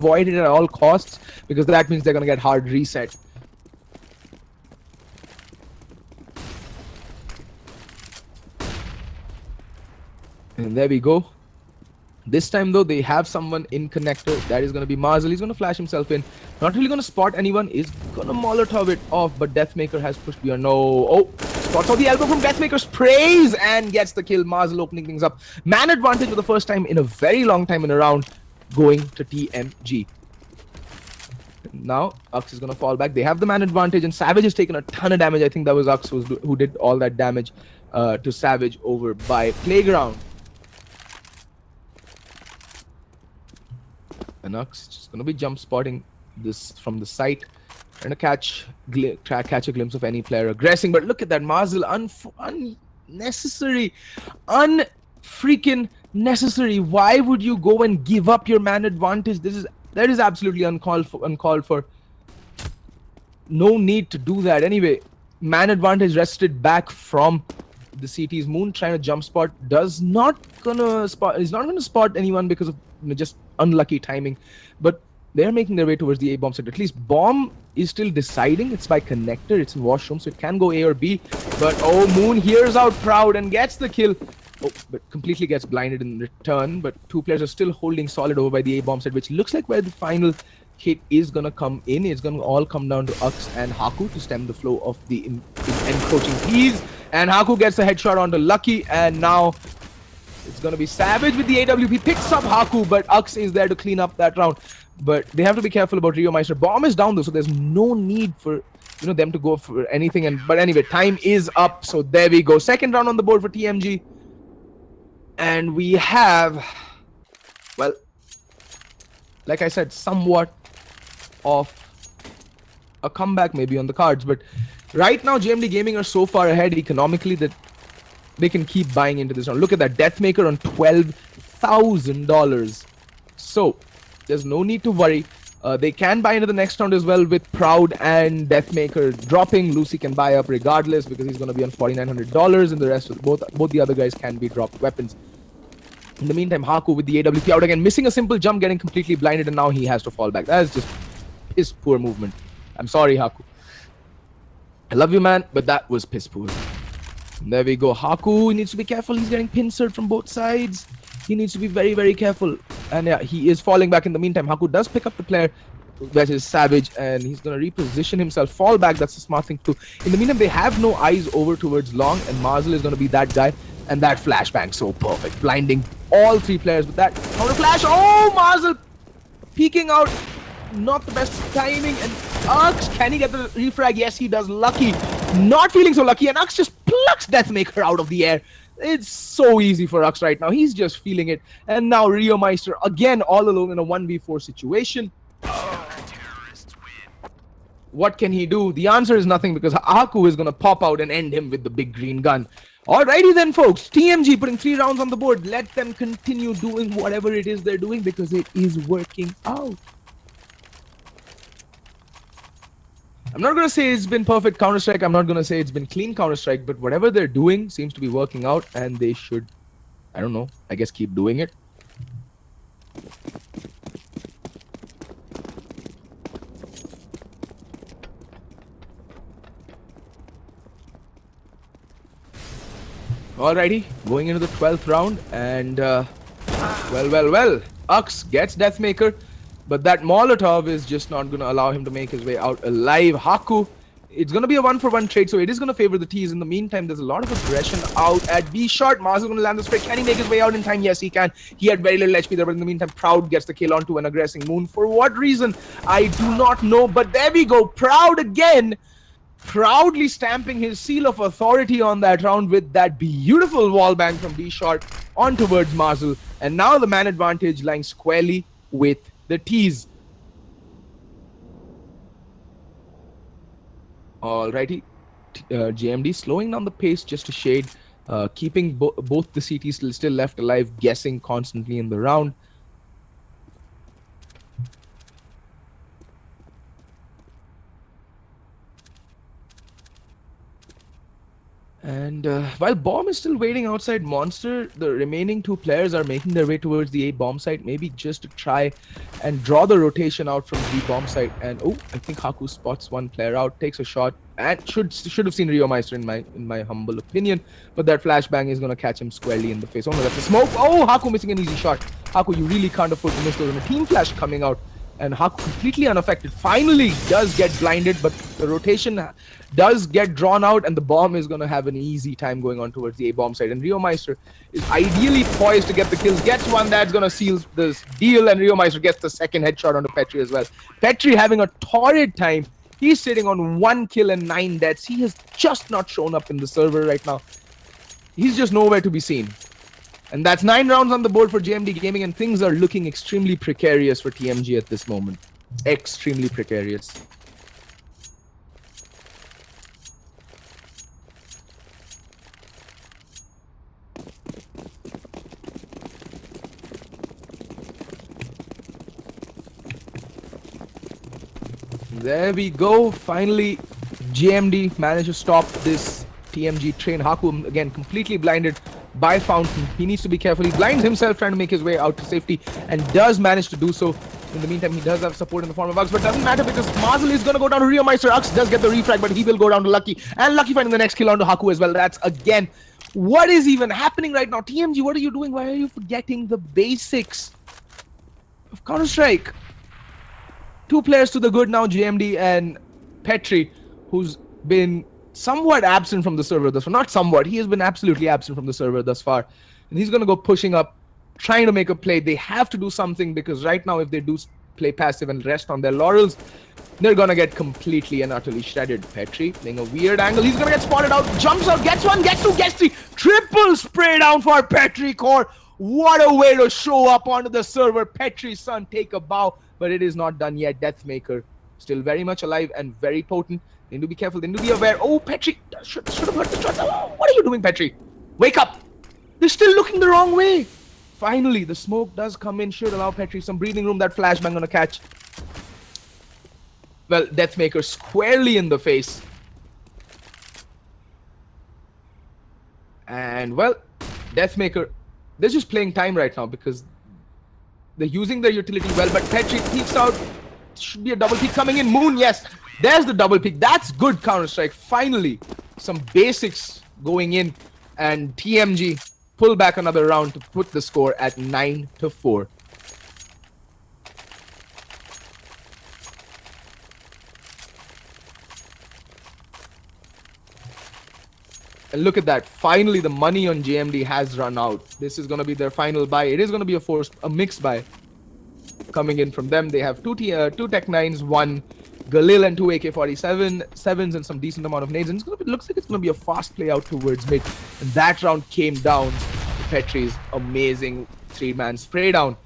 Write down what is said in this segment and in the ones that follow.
avoid it at all costs, because that means they're going to get hard reset. And there we go. This time though, they have someone in connector. That is going to be Marzel. He's going to flash himself in. Not really going to spot anyone. Is going to Molotov it off, but Deathmaker has pushed beyond. No. Oh, spots out the elbow from Deathmaker. Sprays and gets the kill. Marzel opening things up. Man advantage for the first time in a very long time in a round, going to TMG. Now, Ux is going to fall back. They have the man advantage, and Savage has taken a ton of damage. I think that was Ux who did all that damage to Savage over by Playground. And Ux just gonna be jump spotting this from the site, trying to catch a glimpse of any player aggressing. But look at that, Marzel, unnecessary, unfreaking necessary. Why would you go and give up your man advantage? That is absolutely uncalled for. No need to do that. Anyway, man advantage wrested back from the CT's. Moon trying to jump spot, is not gonna spot anyone because of just unlucky timing, but they're making their way towards the A bomb site. At least bomb is still deciding. It's by connector, it's in washroom, so it can go A or B. But oh, Moon hears out Proud and gets the kill. Oh, but completely gets blinded in return. But two players are still holding solid over by the A bomb site, which looks like where the final hit is gonna come in. It's gonna all come down to Ux and Haku to stem the flow of the encroaching P's. And Haku gets a headshot onto Lucky, and now it's going to be Savage with the AWP. Picks up Haku, but Ux is there to clean up that round. But they have to be careful about Rio Meister. Bomb is down though, so there's no need for them to go for anything. But anyway, time is up. So there we go. Second round on the board for TMG. And we have, well, like I said, somewhat of a comeback maybe on the cards. But right now, JMD Gaming are so far ahead economically that they can keep buying into this round. Look at that, Deathmaker on $12,000. So there's no need to worry. They can buy into the next round as well with Proud and Deathmaker dropping. Lucy can buy up regardless because he's going to be on $4,900, and the rest of both the other guys can be dropped weapons. In the meantime, Haku with the AWP out again, missing a simple jump, getting completely blinded, and now he has to fall back. That is just piss poor movement. I'm sorry, Haku. I love you, man, but that was piss poor. And there we go. Haku needs to be careful. He's getting pincered from both sides. He needs to be very, very careful. And yeah, he is falling back. In the meantime, Haku does pick up the player, that is Savage, and he's going to reposition himself, fall back. That's the smart thing to do. In the meantime, they have no eyes over towards Long, and Marzel is going to be that guy. And that flashbang, so perfect. Blinding all three players with that counter flash. Oh, Marzel peeking out. Not the best timing. And Ux, can he get the refrag? Yes, he does. Lucky. Not feeling so lucky, and Ux just plucks Deathmaker out of the air. It's so easy for Ux right now. He's just feeling it. And now Rio Meister again all alone in a 1v4 situation. What can he do? The answer is nothing, because Haku is going to pop out and end him with the big green gun. Alrighty then, folks. TMG putting 3 rounds on the board. Let them continue doing whatever it is they're doing, because it is working out. I'm not going to say it's been perfect Counter-Strike. I'm not going to say it's been clean Counter-Strike. But whatever they're doing seems to be working out. And they should, I don't know, I guess keep doing it. Alrighty, going into the 12th round. And, well. Ux gets Deathmaker. But that Molotov is just not going to allow him to make his way out alive. Haku, it's going to be a 1-for-1 trade, so it is going to favor the T's. In the meantime, there's a lot of aggression out at B shot. Mars is going to land the spray. Can he make his way out in time? Yes, he can. He had very little HP there, but in the meantime, Proud gets the kill onto an aggressing Moon. For what reason? I do not know, but there we go. Proud again, proudly stamping his seal of authority on that round with that beautiful wallbang from B shot on towards Marzel. And now the man advantage lying squarely with the T's. Alrighty, JMD slowing down the pace just a shade, keeping both the CTs still left alive, guessing constantly in the round. And while Bomb is still waiting outside Monster, the remaining 2 players are making their way towards the A bomb site, maybe just to try and draw the rotation out from the bomb site. And oh, I think Haku spots one player out, takes a shot, and should have seen Rio Meister in my humble opinion. But that flashbang is gonna catch him squarely in the face. Oh no, that's a smoke. Oh, Haku missing an easy shot. Haku, you really can't afford to miss those. And a team flash coming out, and Haku completely unaffected. Finally does get blinded, but the rotation does get drawn out, and the bomb is gonna have an easy time going on towards the A bomb side. And Rio Meister is ideally poised to get the kills, gets one that's gonna seal this deal, and Rio Meister gets the second headshot onto Petri as well. Petri having a torrid time. He's sitting on 1 kill and 9 deaths. He has just not shown up in the server right now. He's just nowhere to be seen. And that's 9 rounds on the board for JMD Gaming, and things are looking extremely precarious for TMG at this moment. Extremely precarious. There we go. Finally, JMD managed to stop this TMG train. Haku again completely blinded by Fountain. He needs to be careful. He blinds himself trying to make his way out to safety, and does manage to do so. In the meantime, he does have support in the form of Ux, but doesn't matter because Marzel is going to go down to Rio Meister. Ux does get the refrag, but he will go down to Lucky, and Lucky finding the next kill onto Haku as well. That's again, what is even happening right now? TMG, what are you doing? Why are you forgetting the basics of Counter-Strike? 2 players to the good now, JMD and Petri, who's been somewhat absent from the server thus far. Not somewhat, he has been absolutely absent from the server thus far. And he's going to go pushing up, trying to make a play. They have to do something, because right now if they do play passive and rest on their laurels, they're going to get completely and utterly shredded. Petri playing a weird angle. He's going to get spotted out, jumps out, gets one, gets two, gets three. Triple spray down for Petri Core. What a way to show up onto the server. Petri's son take a bow. But it is not done yet. Deathmaker still very much alive and very potent. They need to be careful. They need to be aware. Oh, Petri should have hurt the shot. Oh, what are you doing, Petri? Wake up! They're still looking the wrong way. Finally, the smoke does come in. Should allow Petri some breathing room. That flashbang gonna catch. Well, Deathmaker squarely in the face. And well, Deathmaker, they're just playing time right now because they're using their utility well, but Petri peeks out. Should be a double peek coming in. Moon, yes. There's the double peek. That's good Counter-Strike. Finally, some basics going in. And TMG pull back another round to put the score at 9-4. And look at that. Finally, the money on JMD has run out. This is going to be their final buy. It is going to be a mixed buy coming in from them. They have two Tech 9s, 1 Galil, and 2 AK-47, and some decent amount of nades. And it looks like it's going to be a fast play out towards mid. And that round came down to Petri's amazing 3-man spray down.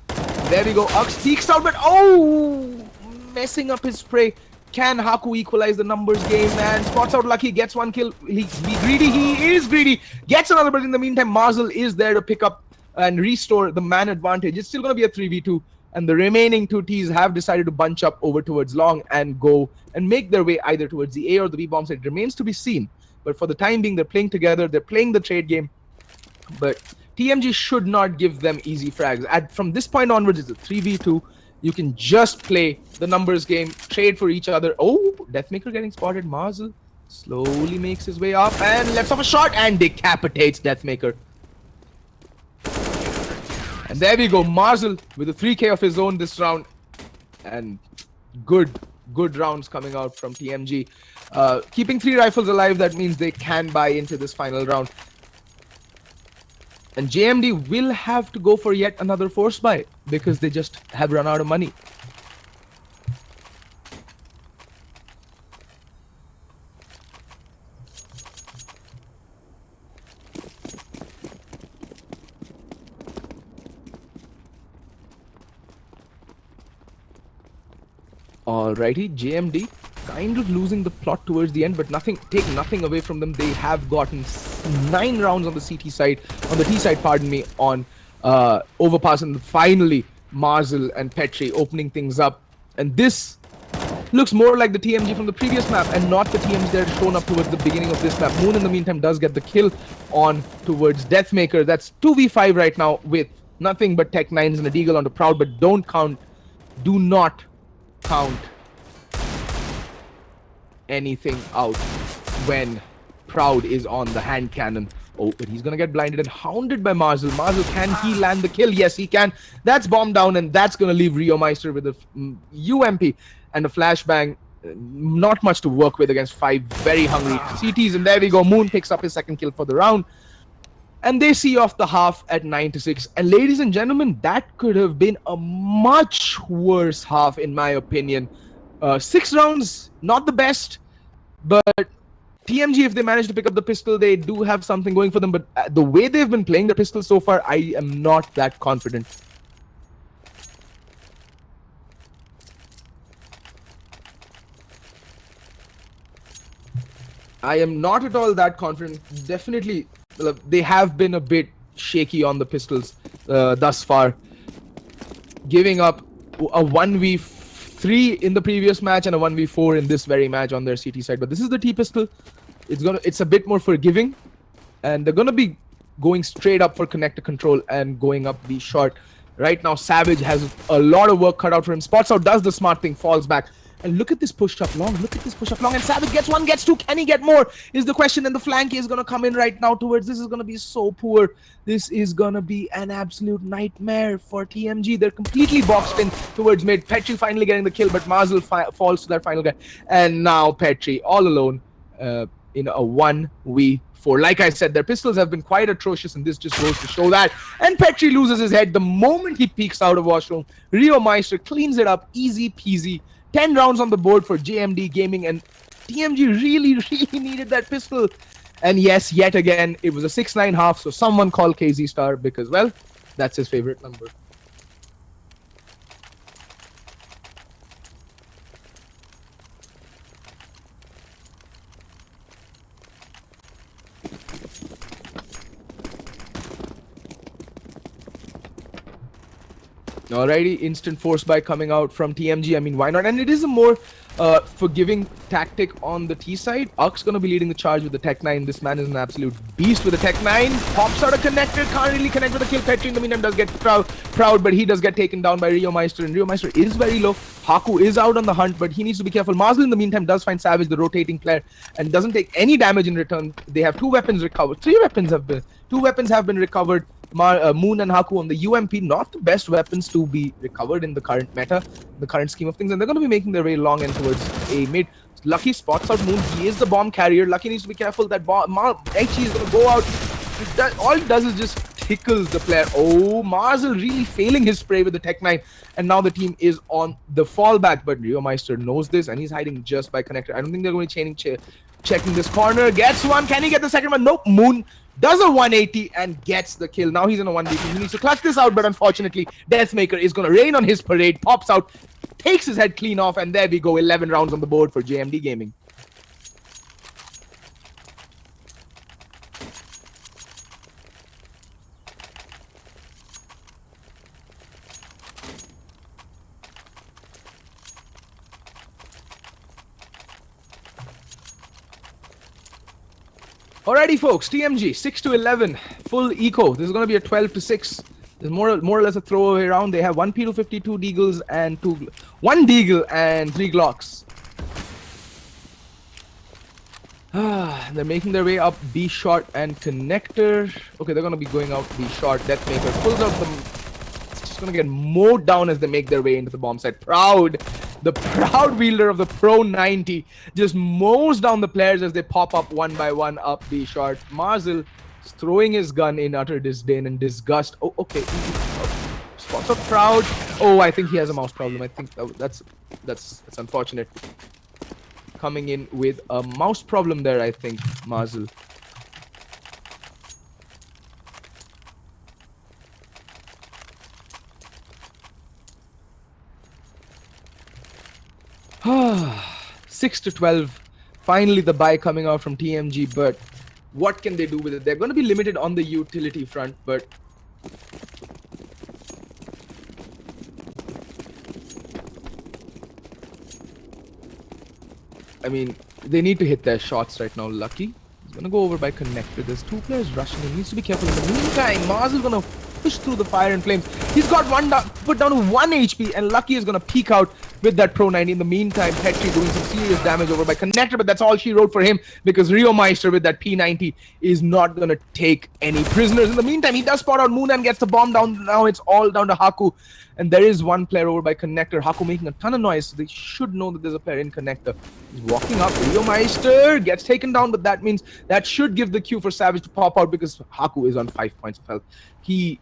There we go. Ux peeks out, but oh! Messing up his spray. Can Haku equalize the numbers game, and spots out Lucky, gets 1 kill. He's greedy, he is greedy. Gets another, but in the meantime, Marzel is there to pick up and restore the man advantage. It's still going to be a 3v2, and the remaining 2 Ts have decided to bunch up over towards long and go and make their way either towards the A or the B bomb site. It remains to be seen, but for the time being, they're playing together, they're playing the trade game, but TMG should not give them easy frags. From this point onwards, it's a 3v2. You can just play the numbers game, trade for each other. Oh, Deathmaker getting spotted. Marzel slowly makes his way up and lets off a shot and decapitates Deathmaker. And there we go. Marzel with a 3K of his own this round. And good rounds coming out from TMG. Keeping 3 rifles alive, that means they can buy into this final round. And JMD will have to go for yet another force buy because they just have run out of money. Alrighty, JMD kind of losing the plot towards the end, but take nothing away from them. They have gotten 9 rounds on the CT side, on the T side, pardon me, on Overpass, and finally Marzel and Petri opening things up. And this looks more like the TMG from the previous map and not the TMG that had shown up towards the beginning of this map. Moon in the meantime does get the kill on towards Deathmaker. That's 2v5 right now with nothing but Tech 9s and a Deagle onto Proud, but don't count Do not count anything out when Proud is on the hand cannon. Oh, but he's gonna get blinded and hounded by Marzel. Marzel, can he land the kill? Yes, he can. That's bomb down, and that's gonna leave Rio Meister with a UMP and a flashbang. Not much to work with against 5 very hungry CTs, and there we go. Moon picks up his second kill for the round. And they see off the half at 9-6. And ladies and gentlemen, that could have been a much worse half, in my opinion. 6 rounds, not the best, but TMG, if they manage to pick up the pistol, they do have something going for them. But the way they've been playing the pistol so far, I am not that confident. I am not at all that confident. Definitely, they have been a bit shaky on the pistols thus far. Giving up a 1v3 in the previous match and a 1v4 in this very match on their CT side. But this is the T pistol. It's a bit more forgiving. And they're gonna be going straight up for connector control and going up the short. Right now, Savage has a lot of work cut out for him. Spots out, does the smart thing, falls back. And look at this push up long. Look at this push up long. And Savage gets 1, gets 2. Can he get more? Is the question. And the flank is going to come in right now towards. This is going to be so poor. This is going to be an absolute nightmare for TMG. They're completely boxed in towards mid. Petri finally getting the kill, but Marzel falls to that final guy. And now Petri all alone in a 1v4. Like I said, their pistols have been quite atrocious, and this just goes to show that. And Petri loses his head the moment he peeks out of washroom. Rio Meister cleans it up, easy peasy. 10 rounds on the board for JMD Gaming, and TMG really needed that pistol. And yes, yet again, it was a 6-9 half, so someone call KZ Star because, well, that's his favorite number. Alrighty, instant force buy coming out from TMG. I mean, why not? And it is a more forgiving tactic on the T side. Uck's gonna be leading the charge with the Tech 9. This man is an absolute beast with the Tech 9. Pops out a connector, can't really connect with the kill. Petri in the meantime does get proud, but he does get taken down by Rio Meister, and Rio Meister is very low. Haku is out on the hunt, but he needs to be careful. Marzel in the meantime does find Savage, the rotating player, and doesn't take any damage in return. They have 2 weapons recovered. 2 weapons have been recovered. Moon and Haku on the UMP, not the best weapons to be recovered in the current meta, the current scheme of things, and they're going to be making their way long and towards a mid. Lucky spots out Moon. He is the bomb carrier. Lucky needs to be careful that actually is going to go out. All it does is just tickles the player. Oh, Marzel really failing his spray with the Tech 9, and now the team is on the fallback, but Rio Meister knows this, and he's hiding just by connector. I don't think they're going to be checking this corner. Gets one. Can he get the second one? Nope. Moon does a 180 and gets the kill. Now he's in a 1v2. He needs to clutch this out, but unfortunately, Deathmaker is going to rain on his parade. Pops out, takes his head clean off, and there we go. 11 rounds on the board for JMD Gaming. Alrighty, folks, TMG 6-11, full eco. This is going to be a 12-6. There's more or less a throwaway round. They have 1 P250, 2 Deagles, and 1 Deagle and 3 Glocks. They're making their way up B short and connector. Okay, they're going to be going out B short. Deathmaker pulls out the... It's just going to get mowed down as they make their way into the bomb site. Proud. The proud wielder of the Pro 90 just mows down the players as they pop up one by one up the short. Marzel is throwing his gun in utter disdain and disgust. Oh, okay. Spots of Proud. Oh, I think he has a mouse problem. I think that's unfortunate. Coming in with a mouse problem there, I think, Marzel. Ah, 6-12. Finally, the buy coming out from TMG, but what can they do with it? They're going to be limited on the utility front, but I mean, they need to hit their shots right now. Lucky. He's going to go over by connector. There's 2 players rushing. He needs to be careful. In the meantime, Mars is going to push through the fire and flames. He's got one down, put down to 1 HP, and Lucky is gonna peek out with that Pro 90. In the meantime, Petri doing some serious damage over by Connector, but that's all she wrote for him because Rio Meister with that P90 is not gonna take any prisoners. In the meantime, he does spot out Moon and gets the bomb down. Now it's all down to Haku, and there is one player over by Connector. Haku making a ton of noise, so they should know that there's a player in Connector. He's walking up. Rio Meister gets taken down, but that means that should give the cue for Savage to pop out because Haku is on 5 points of health. He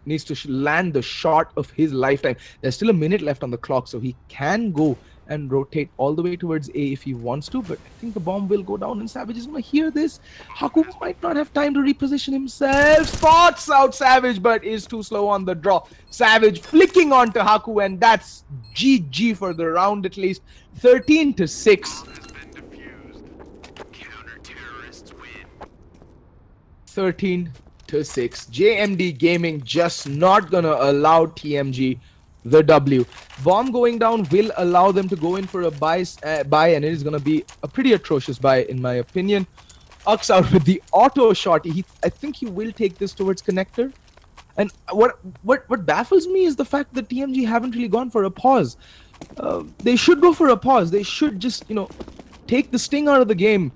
needs to land the shot of his lifetime. There's still a minute left on the clock, so he can go and rotate all the way towards A if he wants to, but I think the bomb will go down and Savage is going to hear this. Haku might not have time to reposition himself. Spots out Savage, but is too slow on the draw. Savage flicking onto Haku, and that's GG for the round at least. 13-6. 13-6. JMD Gaming just not gonna allow TMG the W. Bomb going down will allow them to go in for a buy, and it is gonna be a pretty atrocious buy in my opinion. Ux out with the auto shot. I think he will take this towards Connector. And what baffles me is the fact that TMG haven't really gone for a pause. They should go for a pause. They should just, take the sting out of the game.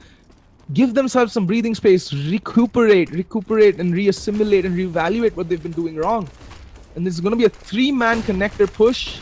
Give themselves some breathing space, recuperate and reassimilate and reevaluate what they've been doing wrong. And this is going to be a 3-man Connector push.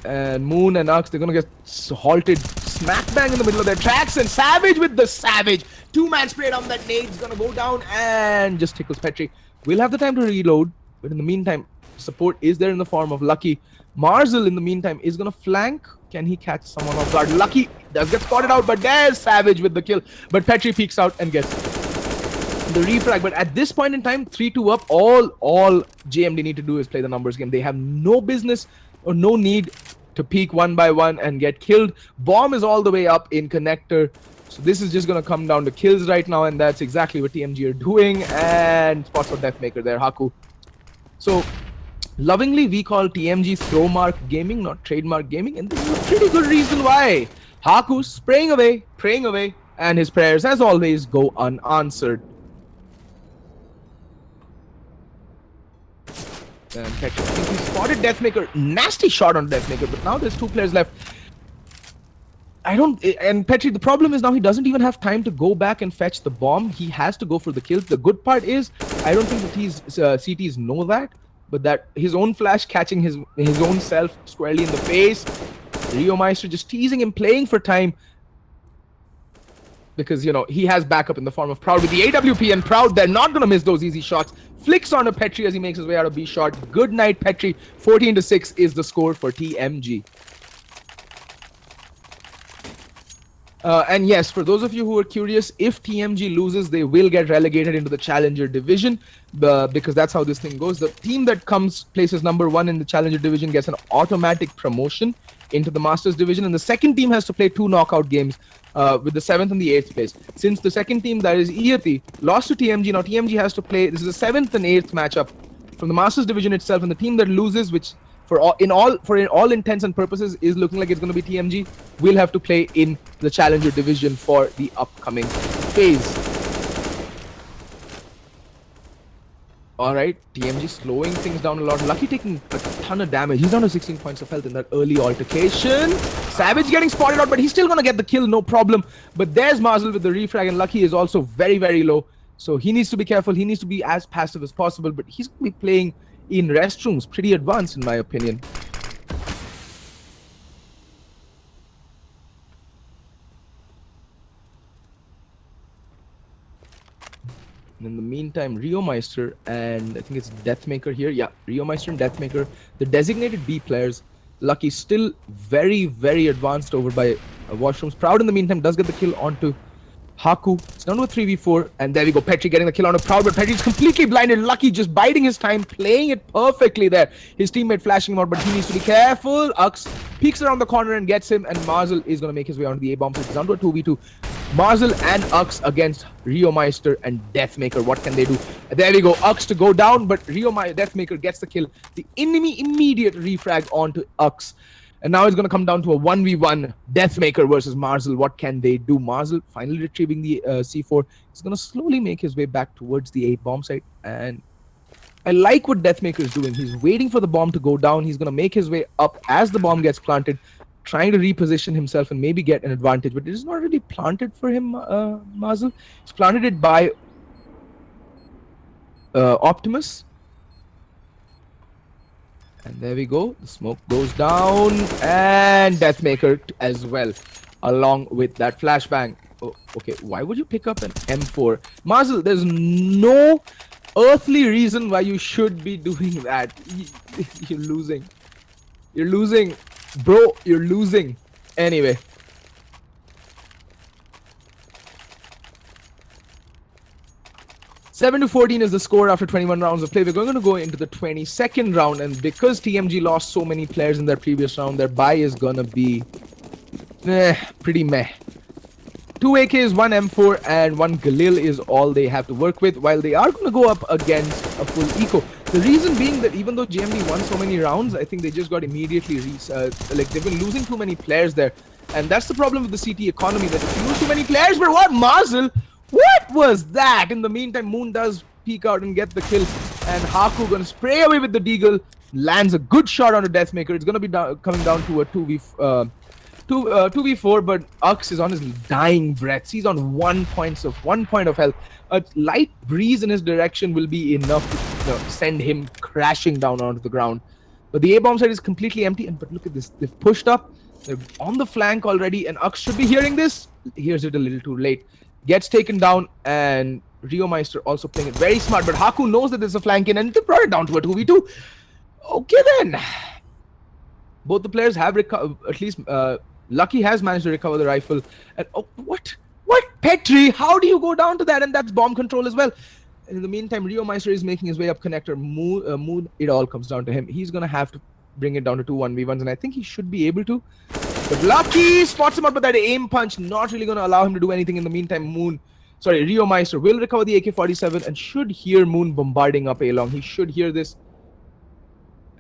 And Moon and Ux, they're going to get halted smack bang in the middle of their tracks. And Savage with the Savage. 2-man spray down that nade is going to go down and just tickles Petri. We'll have the time to reload. But in the meantime, support is there in the form of Lucky. Marzel in the meantime is going to flank. Can he catch someone off guard? Lucky does get spotted out, but there's Savage with the kill. But Petri peeks out and gets the refrag. But at this point in time, 3-2 up, all JMD need to do is play the numbers game. They have no business or no need to peek one by one and get killed. Bomb is all the way up in Connector. So this is just going to come down to kills right now, and that's exactly what TMG are doing. And spots for Deathmaker there, Haku. So lovingly, we call TMG Throwmark Gaming, not Trademarc Gaming, and this is a pretty good reason why. Haku spraying away, praying away, and his prayers, as always, go unanswered. And Petri, I think he spotted Deathmaker. Nasty shot on Deathmaker, but now there's 2 players left. And Petri, the problem is now he doesn't even have time to go back and fetch the bomb. He has to go for the kills. The good part is, I don't think the CTs know that, but that his own flash catching his own self squarely in the face. Rio Meister just teasing him, playing for time. Because, he has backup in the form of Proud with the AWP, and Proud, they're not going to miss those easy shots. Flicks onto Petri as he makes his way out of B shot. Good night, Petri. 14-6 is the score for TMG. And yes, for those of you who are curious, if TMG loses, they will get relegated into the Challenger Division, because that's how this thing goes. The team that places number 1 in the Challenger Division gets an automatic promotion into the Masters Division, and the second team has to play 2 knockout games with the 7th and the 8th place. Since the second team, that is iYati, lost to TMG, now TMG has to play, this is the 7th and 8th matchup from the Masters Division itself, and the team that loses, which for all intents and purposes is looking like it's going to be TMG, will have to play in the Challenger Division for the upcoming phase. Alright, TMG slowing things down a lot. Lucky taking a ton of damage. He's down to 16 points of health in that early altercation. Savage getting spotted out, but he's still going to get the kill, no problem. But there's Marzel with the refrag, and Lucky is also very, very low. So he needs to be careful. He needs to be as passive as possible, but he's going to be playing in restrooms, pretty advanced in my opinion. And in the meantime, Rio Meister and I think it's Deathmaker here. Yeah, Rio Meister and Deathmaker, the designated B players. Lucky still very, very advanced over by Washrooms. Proud in the meantime does get the kill onto Haku. It's down to a 3v4, and there we go. Petri getting the kill on a Proud, but Petri's completely blinded. Lucky just biding his time, playing it perfectly there. His teammate flashing him out, but he needs to be careful. Ux peeks around the corner and gets him, and Marzel is going to make his way onto the A-bomb. So it's down to a 2v2. Marzel and Ux against Rio Meister and Deathmaker. What can they do? There we go. Ux to go down, but Deathmaker gets the kill. The enemy immediate refrag onto Ux. And now it's going to come down to a 1v1 Deathmaker versus Marzel. What can they do? Marzel finally retrieving the C4. He's going to slowly make his way back towards the A-bomb site. And I like what Deathmaker is doing. He's waiting for the bomb to go down. He's going to make his way up as the bomb gets planted, trying to reposition himself and maybe get an advantage. But it is not really planted for him, Mazel. He's planted it by Optimus. And there we go. The smoke goes down. And Deathmaker as well, along with that flashbang. Oh, okay, why would you pick up an M4? Mazel, there's no earthly reason why you should be doing that. You're losing. You're losing. Bro, you're losing. Anyway. Seven to 14 is the score after 21 rounds of play. We're going to go into the 22nd round, and because TMG lost so many players in their previous round, their bye is gonna be pretty meh. 2 AKs, 1 M4, and 1 Galil is all they have to work with, while they are going to go up against a full eco. The reason being that even though GMD won so many rounds, I think they just got immediately like they've been losing too many players there. And that's the problem with the CT economy, that if you lose too many players, but what, Mazel? What was that? In the meantime, Moon does peek out and get the kill, and Haku gonna spray away with the deagle, lands a good shot on a Deathmaker. It's gonna be coming down to a 2v4, but Ux is on his dying breaths. He's on 1 point of health. A light breeze in his direction will be enough to send him crashing down onto the ground. But the A-bomb side is completely empty. But look at this. They've pushed up. They're on the flank already. And Ux should be hearing this. Hears it a little too late. Gets taken down. And Rio Meister also playing it very smart. But Haku knows that there's a flank in. And they brought it down to a 2v2. Okay then. Both the players have at least... Lucky has managed to recover the rifle. And oh, what? What? Petri, how do you go down to that? And that's bomb control as well. And in the meantime, Rio Meister is making his way up connector. Moon, it all comes down to him. He's going to have to bring it down to 2 1v1s. And I think he should be able to. But Lucky spots him out, but that aim punch not really going to allow him to do anything. In the meantime, Rio Meister will recover the AK-47 and should hear Moon bombarding up A-long. He should hear this.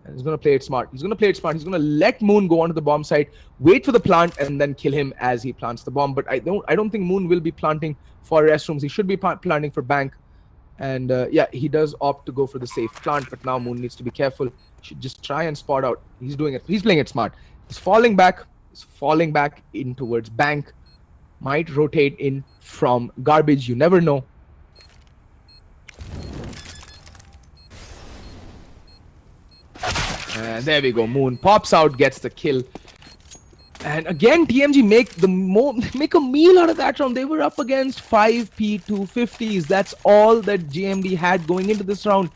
And he's going to play it smart. He's going to let Moon go onto the bomb site, wait for the plant, and then kill him as he plants the bomb. But I don't think Moon will be planting for restrooms. He should be planting for bank. And yeah, he does opt to go for the safe plant. But now Moon needs to be careful. He should just try and spot out. He's doing it. He's playing it smart. He's falling back. He's falling back in towards bank. Might rotate in from garbage. You never know. And there we go. Moon pops out, gets the kill. And again, TMG make a meal out of that round. They were up against 5 P250s. That's all that GMD had going into this round.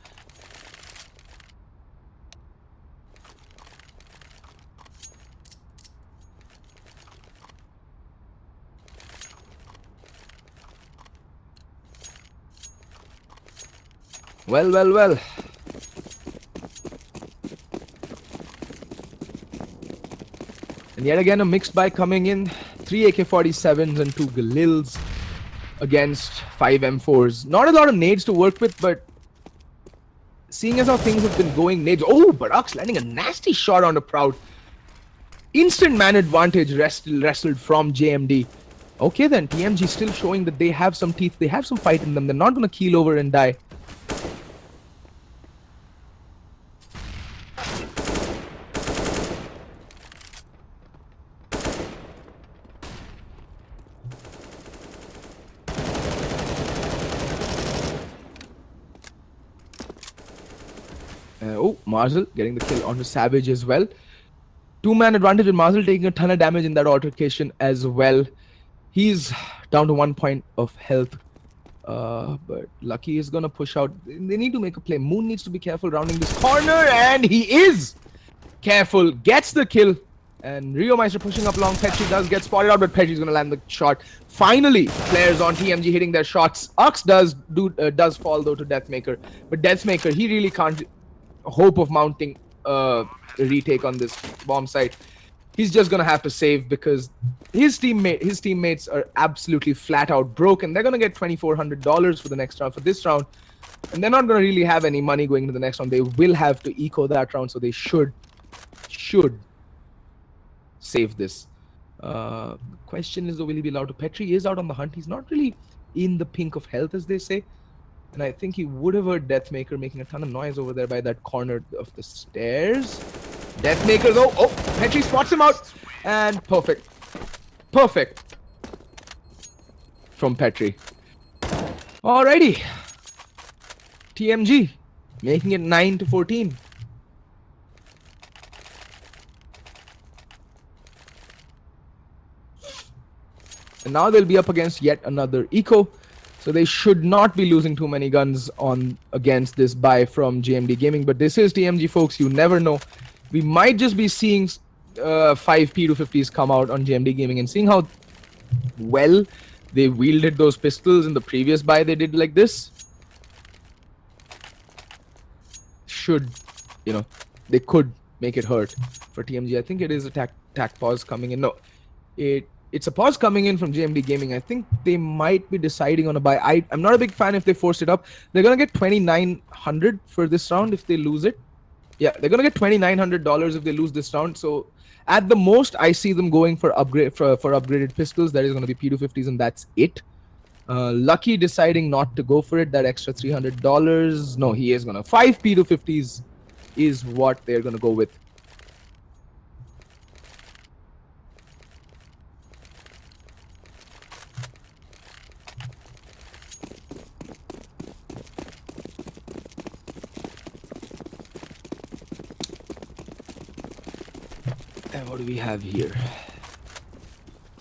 Well. And yet again, a mixed buy coming in. 3 AK-47s and 2 Galils against 5 M4s. Not a lot of nades to work with, but seeing as how things have been going, nades. Oh, but Ux landing a nasty shot on the Proud. Instant man advantage wrestled from JMD. Okay then, TMG still showing that they have some teeth. They have some fight in them. They're not going to keel over and die. Marzel getting the kill onto Savage as well. 2-man advantage with Marzel taking a ton of damage in that altercation as well. He's down to 1 point of health. But Lucky is going to push out. They need to make a play. Moon needs to be careful rounding this corner. And he is careful. Gets the kill. And Rio Meister pushing up along. Petri does get spotted out, but Petri's going to land the shot. Finally, players on TMG hitting their shots. Ux does fall though to Deathmaker. But Deathmaker, he really can't hope of mounting a retake on this bomb site. He's just gonna have to save because his teammates are absolutely flat out broke, and they're gonna get $2,400 for the next round, for this round, and they're not gonna really have any money going into the next round. They will have to eco that round, so they should save this. Question is, though, will he be allowed to? Petri is out on the hunt. He's not really in the pink of health, as they say. And I think he would have heard Deathmaker making a ton of noise over there by that corner of the stairs. Deathmaker though, oh, Petri spots him out. And perfect. Perfect. From Petri. Alrighty. TMG making it 9-14. And now they'll be up against yet another eco. So they should not be losing too many guns on against this buy from JMD Gaming. But this is TMG, folks. You never know. We might just be seeing 5 P250s come out on JMD Gaming and seeing how well they wielded those pistols in the previous buy they did like this. Should, you know, they could make it hurt for TMG. I think it is a tac pause coming in. No, it's a pause coming in from JMD Gaming. I think they might be deciding on a buy. I'm not a big fan if they force it up. They're going to get $2,900 for this round if they lose it. Yeah, they're going to get $2,900 if they lose this round. So at the most, I see them going for upgraded pistols. That is going to be P250s and that's it. Lucky deciding not to go for it. That extra $300. No, he is going to. 5 P250s is what they're going to go with. And what do we have here?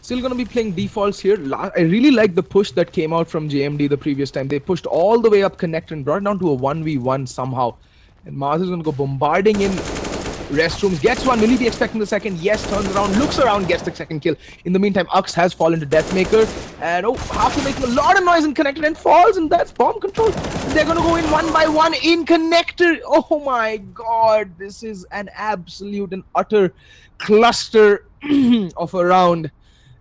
Still going to be playing defaults here. I really like the push that came out from JMD the previous time. They pushed all the way up connect and brought it down to a 1v1 somehow. And Mars is going to go bombarding in restrooms. Gets one. Will he be expecting the second? Yes. Turns around. Looks around. Gets the second kill. In the meantime, Ux has fallen to Deathmaker. And oh, Haku making a lot of noise in connector and falls. And that's bomb control. They're going to go in one by one in connector. Oh my god. This is an absolute and utter cluster of a round.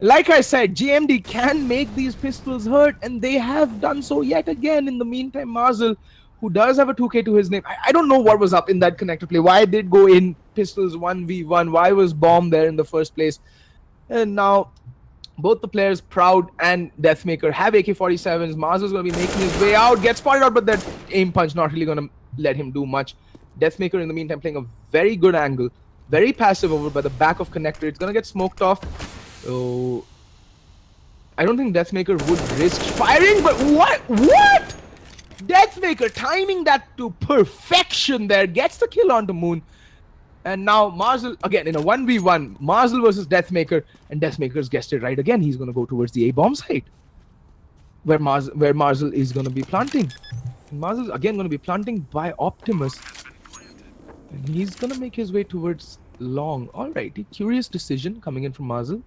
Like I said, JMD can make these pistols hurt, and they have done so yet again. In the meantime, Marzel, who does have a 2K to his name, I don't know what was up in that connector play. Why did go in pistols 1v1? Why was bomb there in the first place? And now, both the players, Proud and Deathmaker, have AK-47s. Marzel's going to be making his way out, gets spotted out, but that aim punch not really going to let him do much. Deathmaker, in the meantime, playing a very good angle. Very passive over by the back of connector. It's going to get smoked off. So I don't think Deathmaker would risk firing, but what? Deathmaker timing that to perfection there, gets the kill onto Moon. And now Marzel, again in a 1v1, Marzel versus Deathmaker, and Deathmaker's guessed it right again. He's going to go towards the A-bomb site, where Marzel is going to be planting. And Marzel's again going to be planting by Optimus. And he's going to make his way towards long. Alrighty, curious decision coming in from Marzel.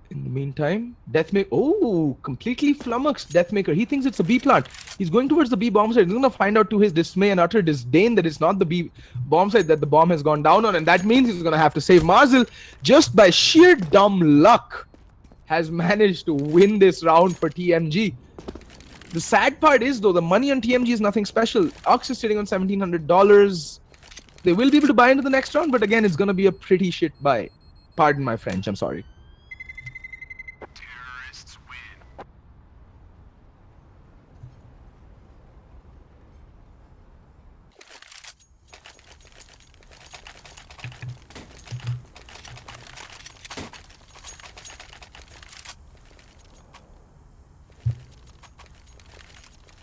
In the meantime, Deathmaker, oh, completely flummoxed Deathmaker. He thinks it's a B plant. He's going towards the B bomb site. He's going to find out to his dismay and utter disdain that it's not the B bomb site that the bomb has gone down on. And that means he's going to have to save Marzel. Just by sheer dumb luck, has managed to win this round for TMG. The sad part is, though, the money on TMG is nothing special. Ox is sitting on $1,700. They will be able to buy into the next round, but again, it's going to be a pretty shit buy. Pardon my French, I'm sorry.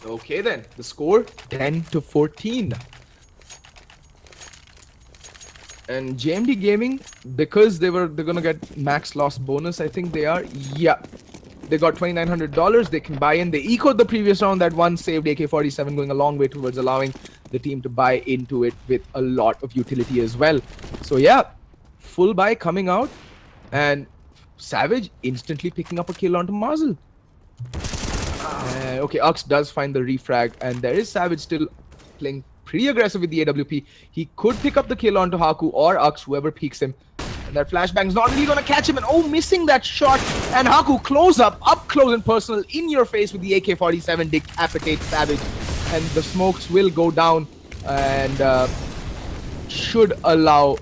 Okay then, the score 10-14. And JMD Gaming, because they're gonna get max loss bonus, I think they are. Yeah, they got $2,900. They can buy in. They echoed the previous round. That one saved AK-47, going a long way towards allowing the team to buy into it with a lot of utility as well. So yeah, full buy coming out, and Savage instantly picking up a kill onto Marzel. Okay, Ux does find the refrag, and there is Savage still playing pretty aggressive with the AWP. He could pick up the kill onto Haku or Ux, whoever peeks him. And that flashbang's not really going to catch him, and oh, missing that shot. And Haku up close and personal, in your face with the AK-47, decapitates Savage. And the smokes will go down and should allow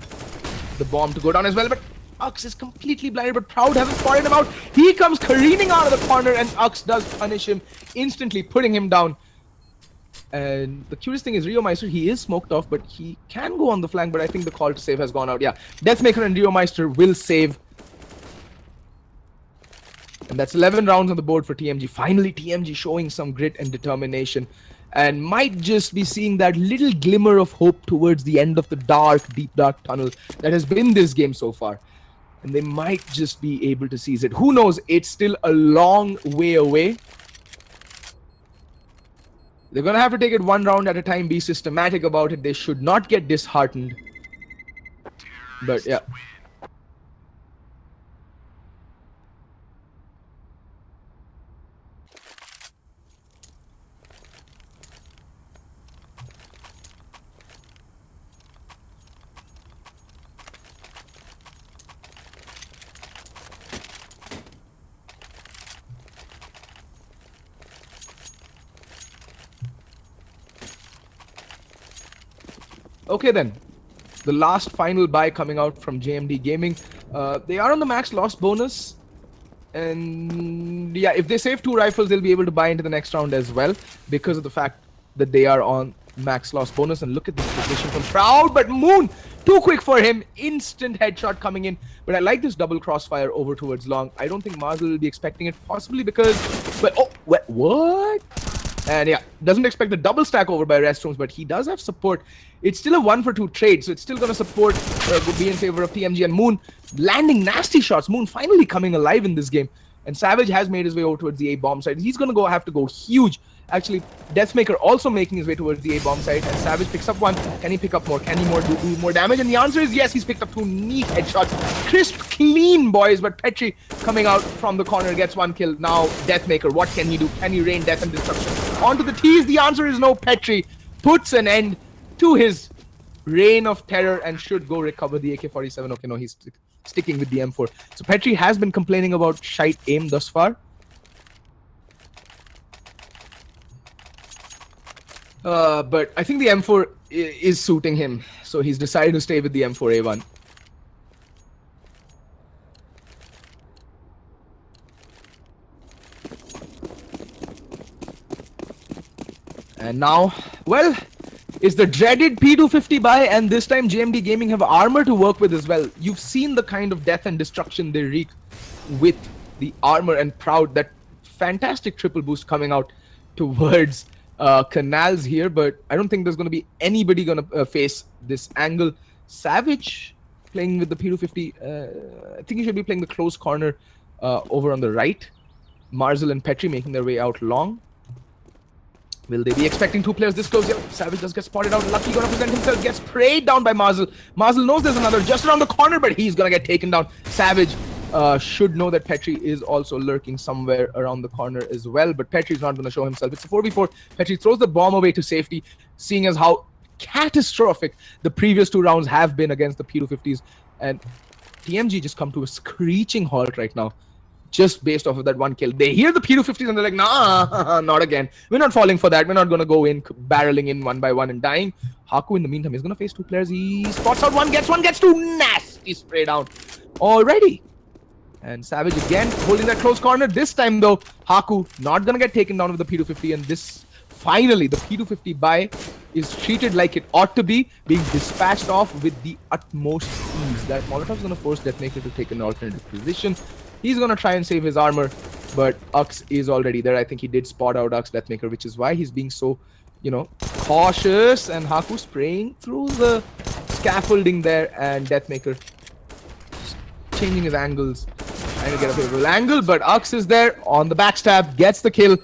the bomb to go down as well. But Ux is completely blinded, but Proud haven't spotted him out. He comes careening out of the corner, and Ux does punish him, instantly putting him down. And the curious thing is Rio Meister, he is smoked off, but he can go on the flank, but I think the call to save has gone out. Yeah, Deathmaker and Rio Meister will save. And that's 11 rounds on the board for TMG. Finally, TMG showing some grit and determination, and might just be seeing that little glimmer of hope towards the end of the deep dark tunnel that has been this game so far. And they might just be able to seize it. Who knows? It's still a long way away. They're going to have to take it one round at a time, be systematic about it. They should not get disheartened. But yeah. Okay then, the last final buy coming out from JMD Gaming. They are on the max loss bonus, and yeah, if they save 2 rifles, they'll be able to buy into the next round as well because of the fact that they are on max loss bonus. And look at this position from Proud, but Moon too quick for him, instant headshot coming in. But I like this double crossfire over towards long. I don't think Marzel will be expecting it, possibly because, but oh, what? And yeah, doesn't expect the double stack over by Restrooms, but he does have support. It's still a 1-for-2 trade, so it's still going to support, be in favor of TMG. And Moon landing nasty shots. Moon finally coming alive in this game. And Savage has made his way over towards the A-bomb side. He's going to have to go huge. Actually, Deathmaker also making his way towards the A-bomb side. And Savage picks up one. Can he pick up more? Can he do more damage? And the answer is yes, he's picked up 2 neat headshots. Crisp, clean, boys. But Petri coming out from the corner gets 1 kill. Now, Deathmaker, what can he do? Can he rain death and destruction onto the T's? The answer is no. Petri puts an end to his reign of terror and should go recover the AK-47. Okay, no, he's sticking with the M4. So Petri has been complaining about shite aim thus far. But I think the M4 is suiting him. So he's decided to stay with the M4A1. And now, well, it's the dreaded P250 buy, and this time JMD Gaming have armor to work with as well. You've seen the kind of death and destruction they wreak with the armor, and Proud, that fantastic triple boost coming out towards Canals here, but I don't think there's going to be anybody going to face this angle. Savage playing with the P250. I think he should be playing the close corner over on the right. Marzel and Petri making their way out long. Will they be expecting 2 players this close? Yep, Savage does get spotted out. Lucky gonna present himself, gets sprayed down by Marzel. Marzel knows there's another just around the corner, but he's gonna get taken down. Savage should know that Petri is also lurking somewhere around the corner as well, but Petri's not gonna show himself. It's a 4v4. Petri throws the bomb away to safety, seeing as how catastrophic the previous 2 rounds have been against the P250s. And TMG just come to a screeching halt right now, just based off of that 1 kill. They hear the P250s and they're like, nah, not again. We're not falling for that. We're not going to go in, barreling in 1 by 1 and dying. Haku, in the meantime, is going to face 2 players. He spots out one, gets 2. Nasty spray down already. And Savage again holding that close corner. This time, though, Haku not going to get taken down with the P250. And this, finally, the P250 buy is treated like it ought to be, being dispatched off with the utmost ease. That Molotov's going to force Deathmaker to take an alternative position. He's going to try and save his armor, but Ux is already there. I think he did spot out Ux Deathmaker, which is why he's being so, cautious. And Haku spraying through the scaffolding there, and Deathmaker just changing his angles, trying to get a favorable angle, but Ux is there on the backstab, gets the kill.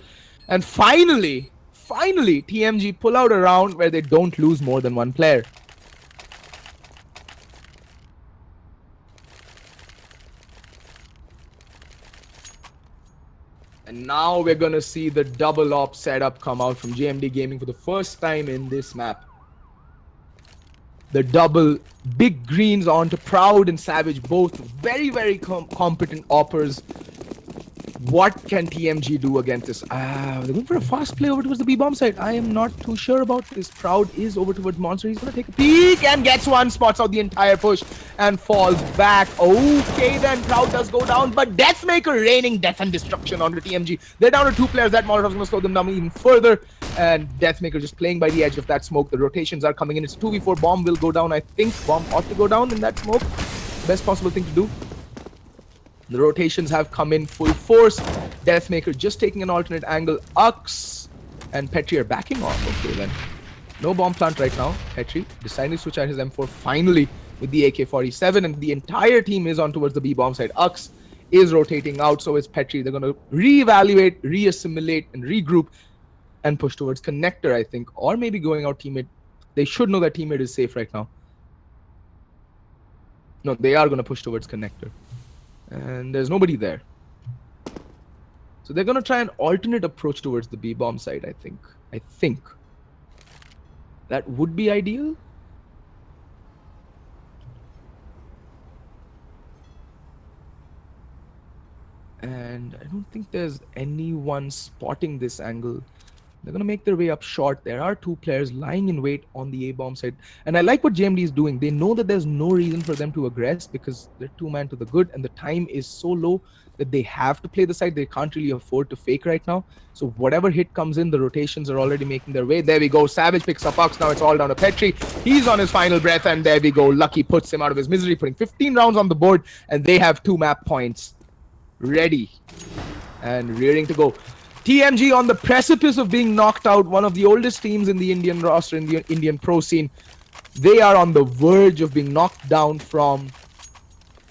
And finally, TMG pull out a round where they don't lose more than 1 player. And now we're going to see the double op setup come out from JMD Gaming for the first time in this map. The double big greens onto Proud and Savage, both very, very competent oppers. What can TMG do against this? They're going for a fast play over towards the B-bomb side. I am not too sure about this. Proud is over towards Monster. He's going to take a peek and gets one, spots out the entire push and falls back. Okay, then Proud does go down, but Deathmaker raining death and destruction onto TMG. They're down to 2 players. That Molotov's going to slow them down even further. And Deathmaker just playing by the edge of that smoke. The rotations are coming in. It's 2v4. Bomb will go down. I think Bomb ought to go down in that smoke. Best possible thing to do. The rotations have come in full force. Deathmaker just taking an alternate angle. Ux and Petri are backing off. Okay, then. No bomb plant right now. Petri deciding to switch out his M4 finally with the AK-47, and the entire team is on towards the B-bomb side. Ux is rotating out, so is Petri. They're going to reevaluate, re-assimilate, and regroup and push towards connector, I think. Or maybe going out teammate. They should know that teammate is safe right now. No, they are going to push towards connector. And there's nobody there. So they're going to try an alternate approach towards the B-bomb side, I think. I think. That would be ideal. And I don't think there's anyone spotting this angle. They're going to make their way up short. There are 2 players lying in wait on the A-bomb side. And I like what JMD is doing. They know that there's no reason for them to aggress because they're 2-man to the good. And the time is so low that they have to play the side. They can't really afford to fake right now. So whatever hit comes in, the rotations are already making their way. There we go. Savage picks up Ux. Now it's all down to Petri. He's on his final breath. And there we go. Lucky puts him out of his misery, putting 15 rounds on the board. And they have 2 map points ready and rearing to go. TMG on the precipice of being knocked out, one of the oldest teams in the Indian roster, in the Indian pro scene. They are on the verge of being knocked down from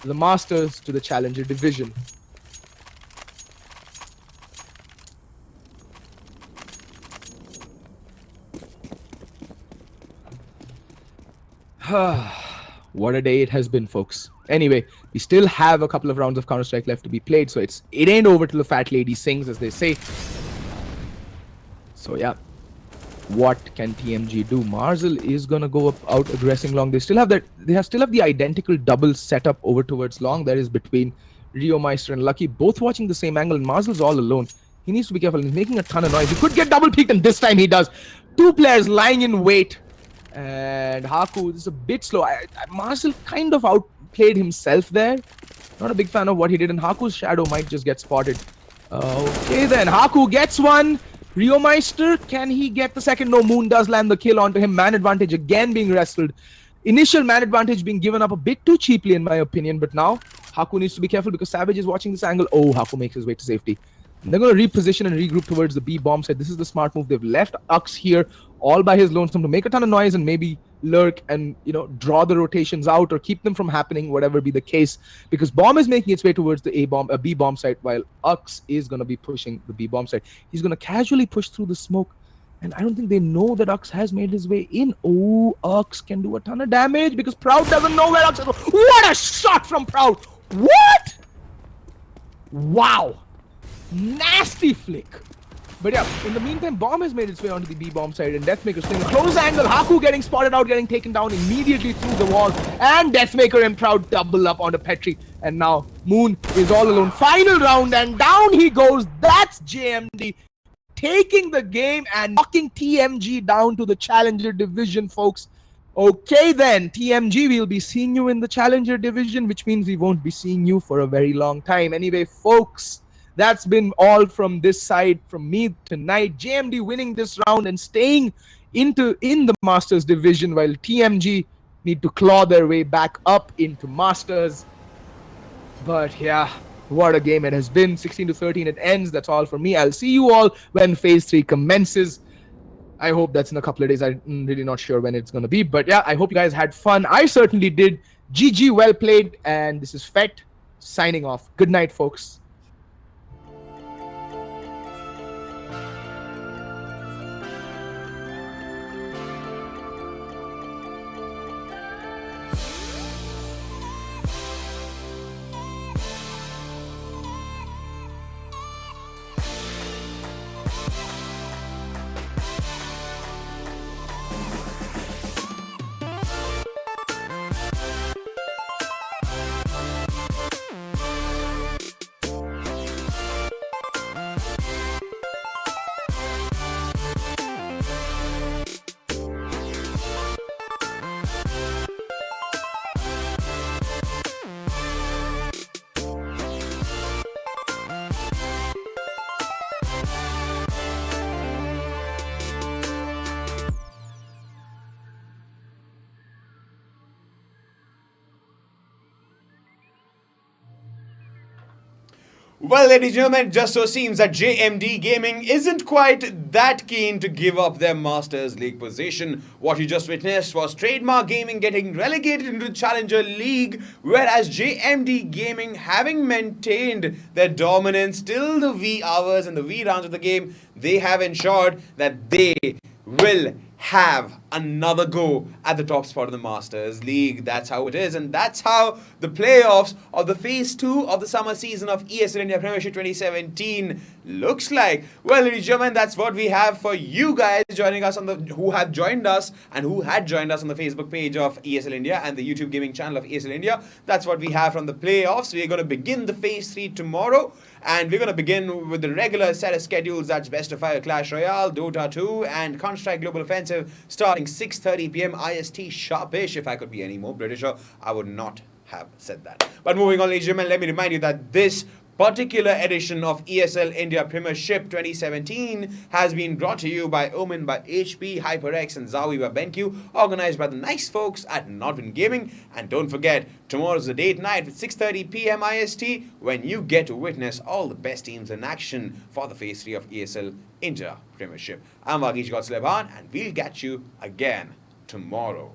the Masters to the Challenger division. What a day it has been, folks. Anyway, we still have a couple of rounds of Counter-Strike left to be played, so it ain't over till the fat lady sings, as they say. So yeah, what can TMG do? Marzel is gonna go out aggressing long. They still have the identical double setup over towards long. That is between Rio Meister and Lucky, both watching the same angle, and Marzel's all alone. He needs to be careful. He's making a ton of noise. He could get double peeked, and this time he does. 2 players lying in wait. And Haku is a bit slow. Marzel kind of outplayed himself there. Not a big fan of what he did, and Haku's shadow might just get spotted. Okay then, Haku gets one. Rio Meister, can he get the second? No, Moon does land the kill onto him. Man advantage again being wrestled. Initial man advantage being given up a bit too cheaply in my opinion, but now Haku needs to be careful because Savage is watching this angle. Oh, Haku makes his way to safety. And they're going to reposition and regroup towards the B-bomb side. This is the smart move. They've left Ux here all by his lonesome to make a ton of noise and maybe lurk and, you know, draw the rotations out or keep them from happening, whatever be the case. Because Bomb is making its way towards the B-bomb side while Ux is going to be pushing the B-bomb side. He's going to casually push through the smoke. And I don't think they know that Ux has made his way in. Oh, Ux can do a ton of damage because Proud doesn't know where Ux is. What a shot from Proud! What? Wow! Nasty flick. But yeah, in the meantime, Bomb has made its way onto the B-bomb side and Deathmaker's playing a close angle. Haku getting spotted out, getting taken down immediately through the wall. And Deathmaker and Proud double up onto Petri. And now Moon is all alone. Final round and down he goes. That's JMD taking the game and knocking TMG down to the Challenger division, folks. Okay then, TMG, we'll be seeing you in the Challenger division, which means we won't be seeing you for a very long time. Anyway, folks, that's been all from this side from me tonight. JMD winning this round and staying in the Masters division while TMG need to claw their way back up into Masters. But yeah, what a game it has been. 16-13 it ends. That's all for me. I'll see you all when Phase 3 commences. I hope that's in a couple of days. I'm really not sure when it's going to be. But yeah, I hope you guys had fun. I certainly did. GG, well played. And this is Fett signing off. Good night, folks. Well, ladies and gentlemen, it just so seems that JMD Gaming isn't quite that keen to give up their Masters League position. What you just witnessed was Trademarc Gaming getting relegated into the Challenger League, whereas JMD Gaming, having maintained their dominance till the wee hours and the wee rounds of the game, they have ensured that they will have another go at the top spot of the Masters League. That's how it is, and that's how the playoffs of the Phase 2 of the summer season of ESL India Premiership 2017 looks like. Well, ladies and gentlemen, that's what we have for you guys joining us on the who have joined us and who had joined us on the Facebook page of ESL India and the YouTube gaming channel of ESL India. That's what we have from the playoffs. We're going to begin the Phase 3 tomorrow, and we're going to begin with the regular set of schedules. That's Best of 5 Clash Royale, Dota 2, and Counter-Strike Global Offensive starting 6:30 p.m. IST sharpish. If I could be any more Britisher, I would not have said that. But moving on, ladies and gentlemen, let me remind you that this particular edition of ESL India Premiership 2017 has been brought to you by Omen by HP, HyperX, and Zawi by BenQ, organized by the nice folks at Nodwin Gaming. And don't forget, tomorrow's the date night at 6:30 p.m. IST, when you get to witness all the best teams in action for the Phase 3 of ESL India Premiership. I'm Vagish Gotslebhan, and we'll catch you again tomorrow.